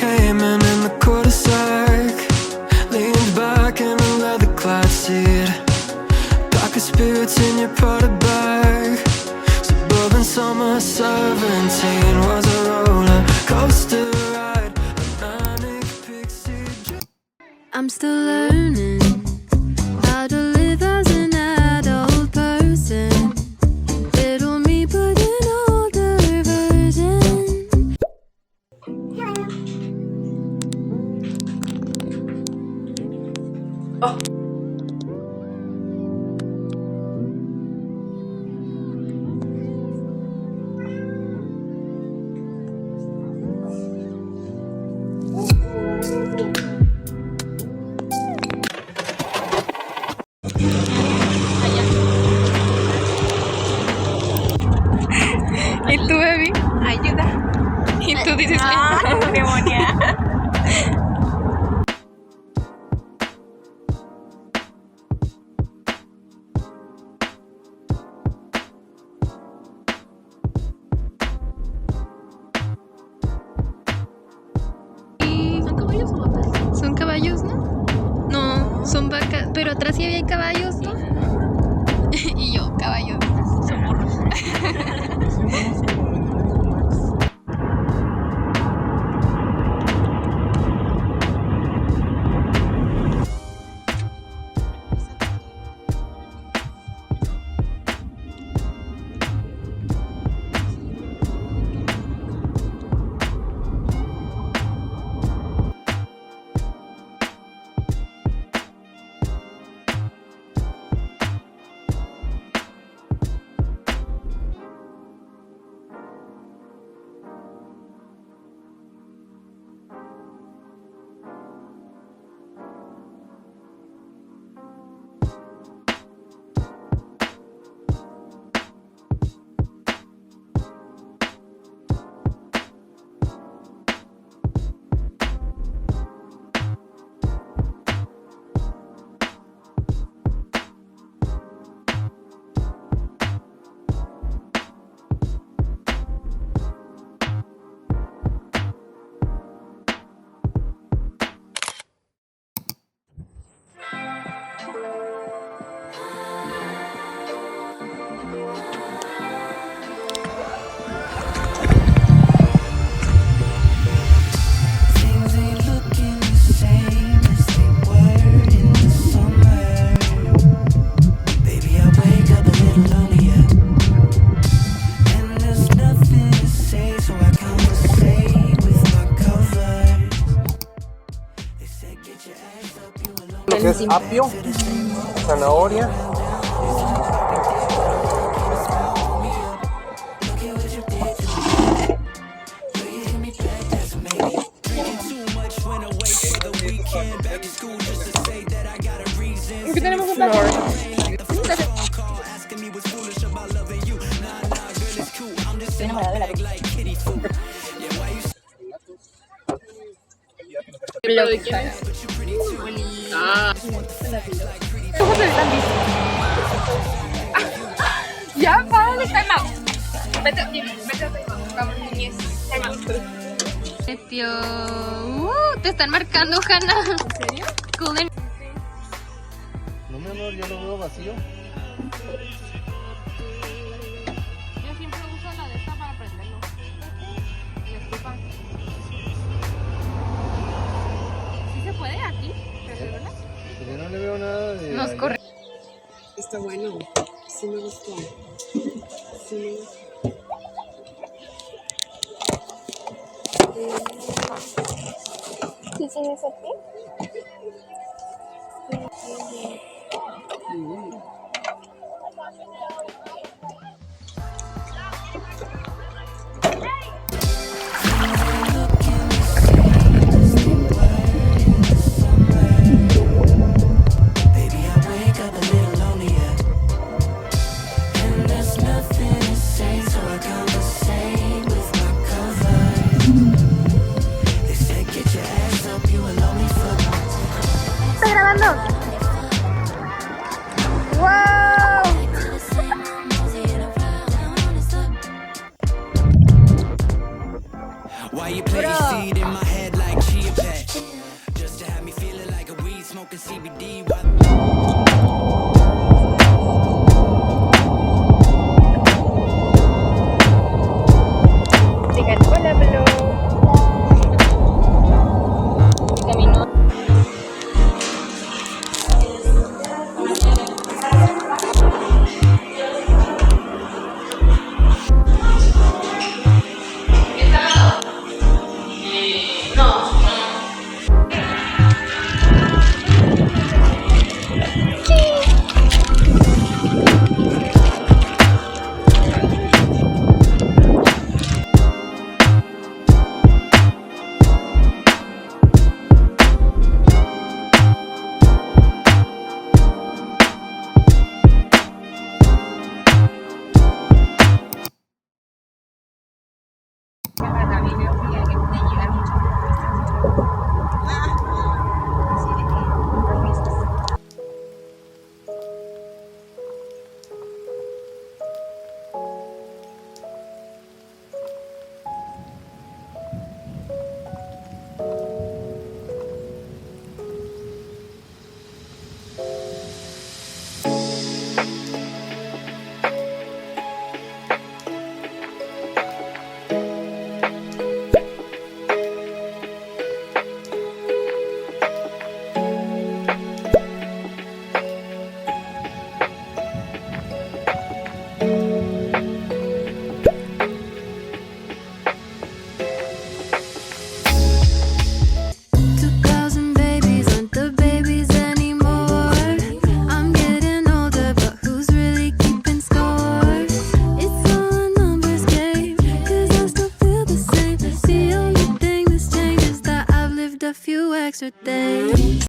cayman in the cul-de-sac, leaned back in a leather-clad seat. Darker spirits in your potted bag. Suburban summer 17 was a roller coaster ride, a manic pixie dream. I'm still learning how to live as an adult person. Little me but an older version. Oh. ¿Y tú, baby? Ayuda. ¿Y tú dices demonia. ¿Son caballos o vacas? Son caballos, ¿no? No, son vacas. Pero atrás sí había caballos, ¿no? Y yo, caballos. Son burros. Lo que es apio, zanahoria, Aquí tenemos un plato. Ya, vale, time out. Vete, vamos, niñez. Time out. Te están marcando, Hanna. ¿En serio? Cool. no mi amor, yo lo veo vacío. Yo siempre uso la de esta para prenderlo. Y estufa. ¿Sí se puede aquí? ¿Verdad? Yo no le veo nada de... Nos corre. Está bueno, sí me gustó. Sí me gustó. ¿Sí tienes aquí? Why you play seed in my head like smoking CBD while Sikat bola belum? Kami no. extra days.